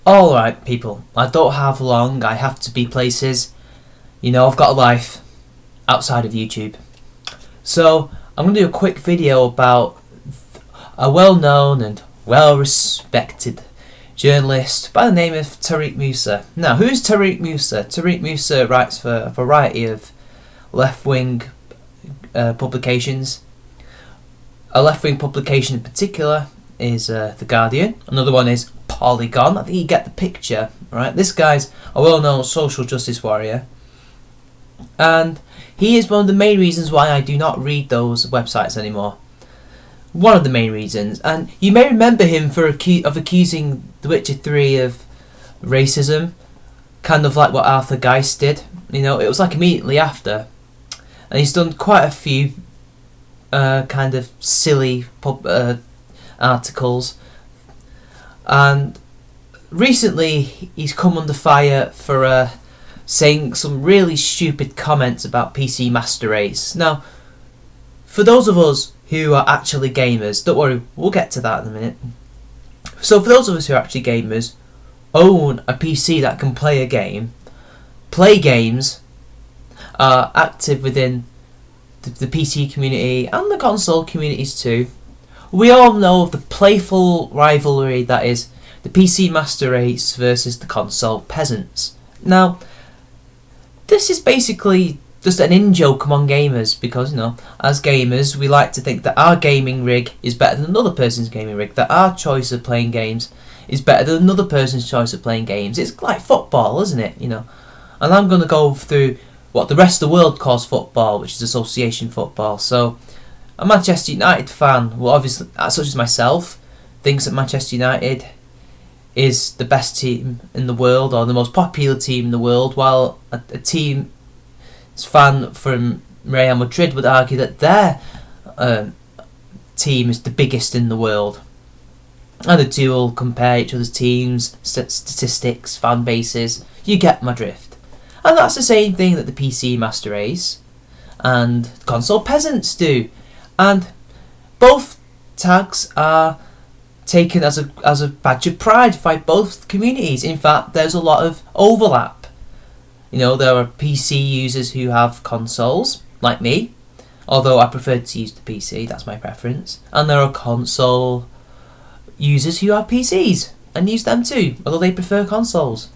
Alright people, I don't have long, I have to be places. You know, I've got a life outside of YouTube. So, I'm going to do a quick video about a well-known and well-respected journalist by the name of Tauriq Moosa. Now, who's Tauriq Moosa? Tauriq Moosa writes for a variety of left-wing publications. A left-wing publication in particular is The Guardian. Another one is Polygon. I think you get the picture, right? This guy's a well-known social justice warrior, and he is one of the main reasons why I do not read those websites anymore. One of the main reasons, and you may remember him for accusing The Witcher 3 of racism, kind of like what Arthur Geist did. You know, it was like immediately after, and he's done quite a few kind of silly articles. And recently he's come under fire for saying some really stupid comments about PC Master Race. Now, for those of us who are actually gamers, don't worry, we'll get to that in a minute. So for those of us who are actually gamers, own a PC that can play a game, play games, are active within the PC community and the console communities too, we all know of the playful rivalry that is the PC Master Race versus the console peasants. Now, this is basically just an in-joke among gamers because, you know, as gamers we like to think that our gaming rig is better than another person's gaming rig, that our choice of playing games is better than another person's choice of playing games. It's like football, isn't it? You know, and I'm going to go through what the rest of the world calls football, which is association football. So, a Manchester United fan, well, obviously, such as myself, thinks that Manchester United is the best team in the world or the most popular team in the world, while a team's fan from Real Madrid would argue that their team is the biggest in the world. And the two will compare each other's teams, statistics, fan bases. You get my drift. And that's the same thing that the PC Master Race and console peasants do. And both tags are taken as a badge of pride by both communities. In fact, there's a lot of overlap. You know, there are PC users who have consoles, like me, although I prefer to use the PC, that's my preference. And there are console users who have PCs and use them too, although they prefer consoles.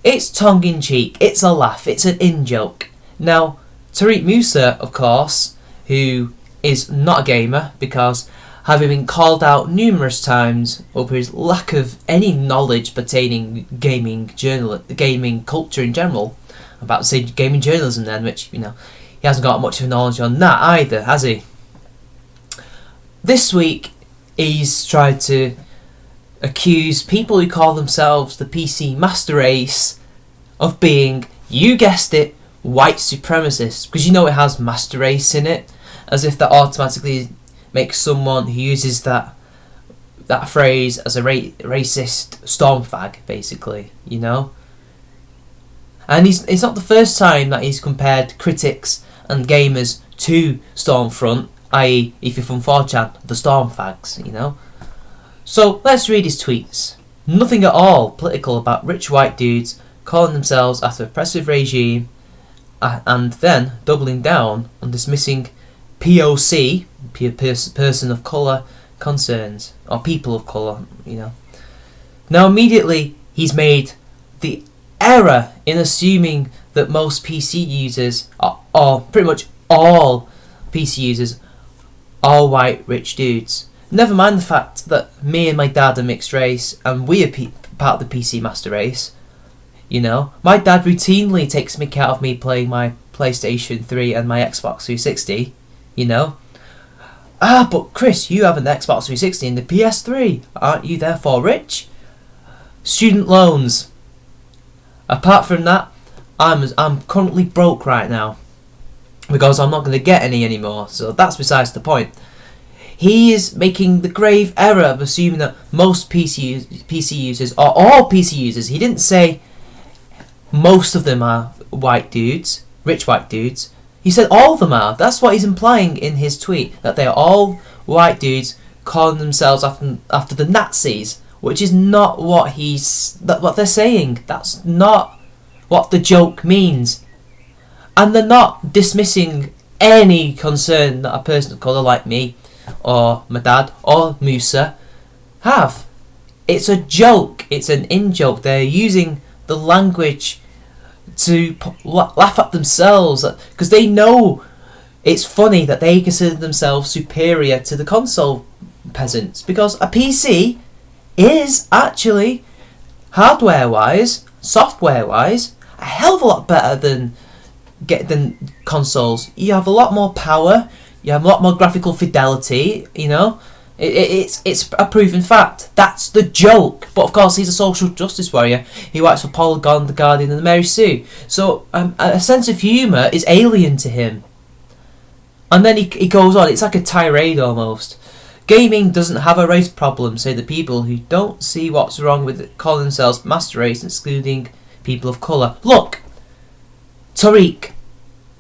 It's tongue-in-cheek, it's a laugh, it's an in-joke. Now, Tauriq Moosa, of course, who is not a gamer because having been called out numerous times over his lack of any knowledge pertaining gaming culture in general, I'm about to say gaming journalism then, which, you know, he hasn't got much of knowledge on that either, has he? This week he's tried to accuse people who call themselves the PC Master Race of being, you guessed it, white supremacists, because you know it has Master Race in it, as if that automatically makes someone who uses that phrase as a racist storm fag, basically, you know. And it's not the first time that he's compared critics and gamers to Stormfront, i.e. if you're from 4chan, the storm fags, you know. So let's read his tweets. Nothing at all political about rich white dudes calling themselves after oppressive regime, and then doubling down on dismissing POC, person of colour, concerns, or people of colour, you know. Now immediately he's made the error in assuming that most PC users, or pretty much all PC users, are white rich dudes. Never mind the fact that me and my dad are mixed race and we are part of the PC Master Race. You know, my dad routinely takes mick out of me playing my PlayStation 3 and my Xbox 360, you know. But Chris, you have an Xbox 360 and the PS3. Aren't you therefore rich? Student loans. Apart from that, I'm currently broke right now because I'm not going to get any anymore. So that's besides the point. He is making the grave error of assuming that most PC users, or all PC users, he didn't say most of them are white dudes, rich white dudes. He said all of them are. That's what he's implying in his tweet, that they are all white dudes calling themselves after the Nazis, which is not what what they're saying. That's not what the joke means. And they're not dismissing any concern that a person of colour like me, or my dad, or Moosa have. It's a joke. It's an in-joke. They're using the language to laugh at themselves, because they know it's funny that they consider themselves superior to the console peasants, because a PC is actually, hardware-wise, software-wise, a hell of a lot better than consoles. You have a lot more power, you have a lot more graphical fidelity, you know. It's a proven fact. That's the joke. But of course, he's a social justice warrior. He works for Polygon, The Guardian and the Mary Sue. So a sense of humour is alien to him. And then he goes on, it's like a tirade almost. Gaming doesn't have a race problem, say the people who don't see what's wrong with it, calling themselves master race, excluding people of colour. Look, Tauriq,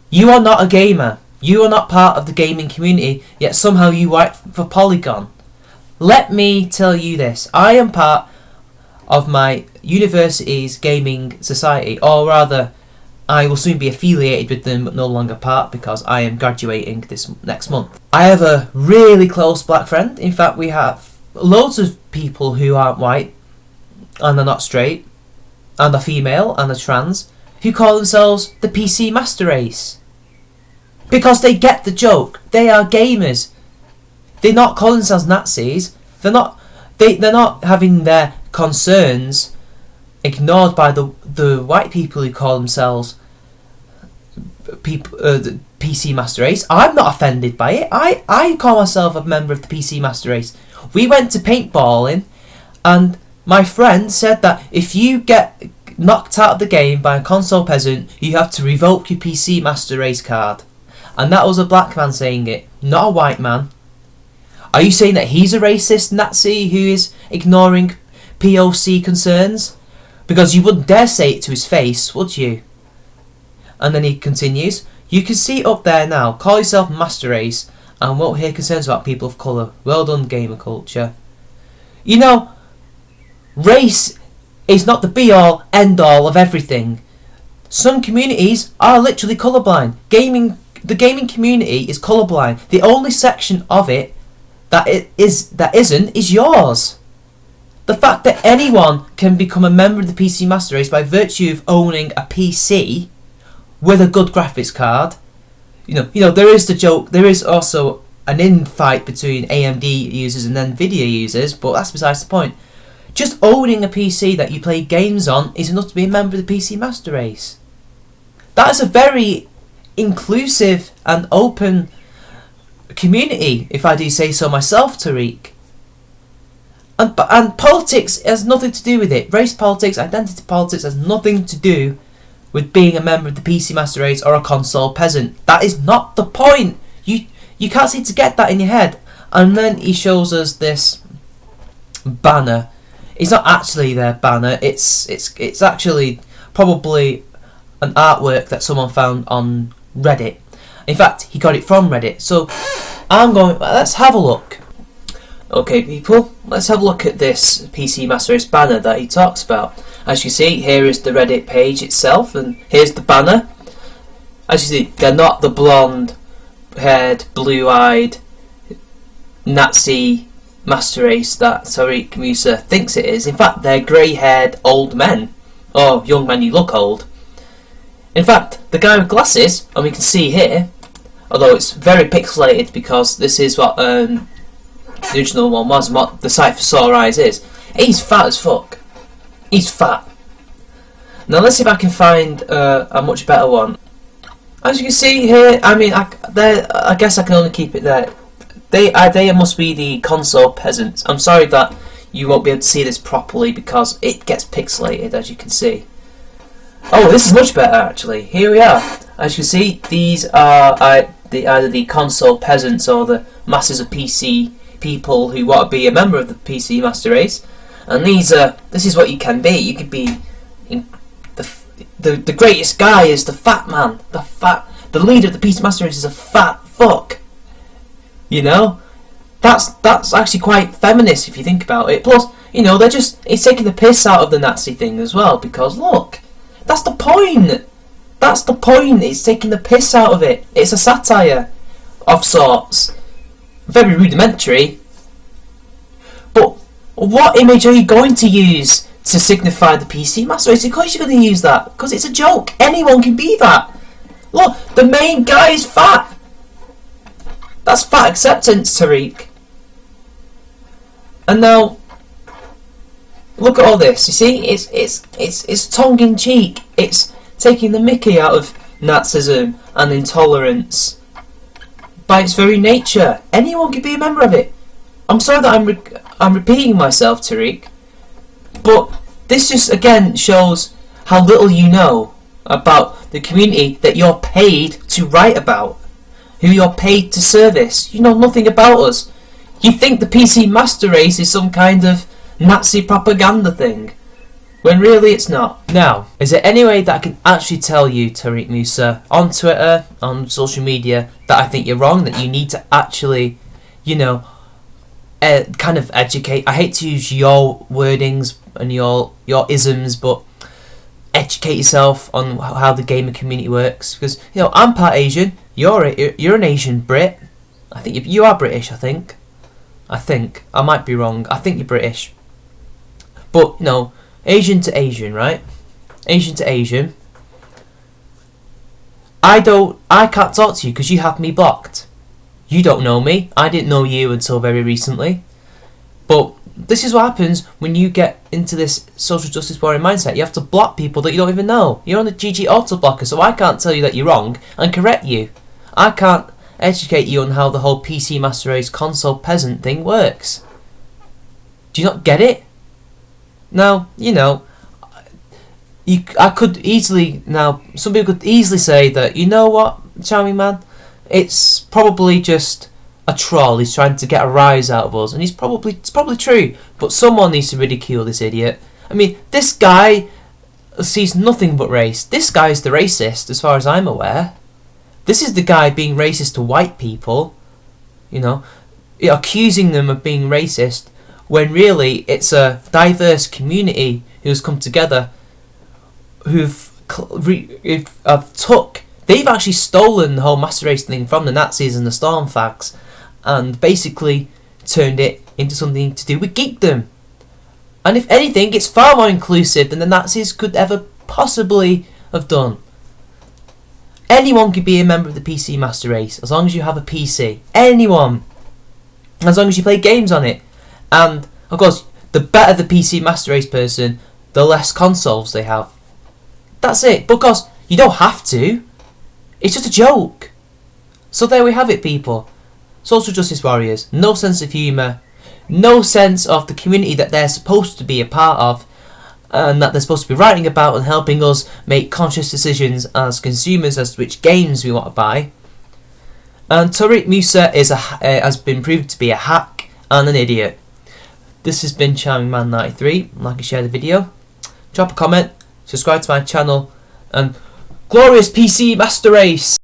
you are not a gamer. You are not part of the gaming community, yet somehow you work for Polygon. Let me tell you this. I am part of my university's gaming society, or rather, I will soon be affiliated with them, but no longer part, because I am graduating this next month. I have a really close black friend. In fact, we have loads of people who aren't white, and are not straight, and are female, and are trans, who call themselves the PC Master Race. Because they get the joke. They are gamers. They're not calling themselves Nazis. They're not having their concerns ignored by the white people who call themselves the PC Master Race. I'm not offended by it. I call myself a member of the PC Master Race. We went to paintballing, and my friend said that if you get knocked out of the game by a console peasant, you have to revoke your PC Master Race card. And that was a black man saying it, not a white man. Are you saying that he's a racist Nazi who is ignoring POC concerns? Because you wouldn't dare say it to his face, would you? And then he continues, you can see it up there now, call yourself Master Race, and won't hear concerns about people of colour. Well done, gamer culture. You know, race is not the be-all, end-all of everything. Some communities are literally colourblind. The gaming community is colourblind. The only section of it that isn't is yours. The fact that anyone can become a member of the PC Master Race by virtue of owning a PC with a good graphics card. You know, there is the joke. There is also an in-fight between AMD users and Nvidia users, but that's besides the point. Just owning a PC that you play games on is enough to be a member of the PC Master Race. That is a very inclusive and open community, if I do say so myself, Tauriq. And politics has nothing to do with it. Race politics, identity politics has nothing to do with being a member of the PC Master Race or a console peasant. That is not the point. You can't seem to get that in your head. And then he shows us this banner. It's not actually their banner. It's actually probably an artwork that someone found on Reddit. In fact, he got it from Reddit. So let's have a look. Okay, people, let's have a look at this PC Master Race banner that he talks about. As you see, here is the Reddit page itself, and here's the banner. As you see, they're not the blonde-haired, blue-eyed Nazi Master Race that Tauriq Moosa thinks it is. In fact, they're grey-haired old men. Oh, young men, you look old. In fact, the guy with glasses, and we can see here, although it's very pixelated because this is what the original one was and what the sight for sore eyes is, he's fat as fuck. He's fat. Now let's see if I can find a much better one. As you can see here, I mean, I guess I can only keep it there. They must be the console peasants. I'm sorry that you won't be able to see this properly because it gets pixelated, as you can see. Oh, this is much better actually. Here we are. As you can see, these are either the console peasants or the masses of PC people who want to be a member of the PC Master Race. And this is what you can be. You could be the greatest guy is the fat man. The leader of the PC Master Race is a fat fuck. You know, that's actually quite feminist if you think about it. Plus, you know, it's taking the piss out of the Nazi thing as well, because look, that's the point. That's the point. It's taking the piss out of it. It's a satire of sorts. Very rudimentary. But what image are you going to use to signify the PC Master Race? Of course you're going to use that, because it's a joke. Anyone can be that. Look, the main guy is fat. That's fat acceptance, Tauriq. And now, look at all this. You see, it's tongue in cheek. It's taking the mickey out of Nazism and intolerance by its very nature. Anyone can be a member of it. I'm sorry that I'm repeating myself, Tauriq, but this just again shows how little you know about the community that you're paid to write about, who you're paid to service. You know nothing about us. You think the PC Master Race is some kind of Nazi propaganda thing, when really it's not. Now, is there any way that I can actually tell you, Tauriq Moosa, on Twitter, on social media, that I think you're wrong, that you need to actually, you know, kind of educate? I hate to use your wordings and your isms, but educate yourself on how the gamer community works, because, you know, I'm part Asian. You're an Asian Brit. I think you are British. I think I might be wrong. I think you're British, but you know, Asian to Asian, right? Asian to Asian. I can't talk to you because you have me blocked. You don't know me. I didn't know you until very recently. But this is what happens when you get into this social justice warrior mindset. You have to block people that you don't even know. You're on the GG auto blocker, so I can't tell you that you're wrong and correct you. I can't educate you on how the whole PC Master Race console peasant thing works. Do you not get it? Now, you know, I could easily, now, some people could easily say that, you know what, Charming Man, it's probably just a troll. He's trying to get a rise out of us, and it's probably true. But someone needs to ridicule this idiot. I mean, this guy sees nothing but race. This guy's the racist, as far as I'm aware. This is the guy being racist to white people, you know, accusing them of being racist, when really it's a diverse community who's come together, they've actually stolen the whole Master Race thing from the Nazis and the Storm Fags, and basically turned it into something to do with geekdom. And if anything, it's far more inclusive than the Nazis could ever possibly have done. Anyone could be a member of the PC Master Race as long as you have a PC. Anyone, as long as you play games on it. And of course, the better the PC Master Race person, the less consoles they have. That's it. But of course, you don't have to. It's just a joke. So there we have it, people. Social justice warriors, no sense of humour, no sense of the community that they're supposed to be a part of, and that they're supposed to be writing about and helping us make conscious decisions as consumers as to which games we want to buy. And Tauriq Moosa has been proved to be a hack and an idiot. This has been Charming Man 93. Like and share the video, drop a comment, subscribe to my channel, and glorious PC Master Race!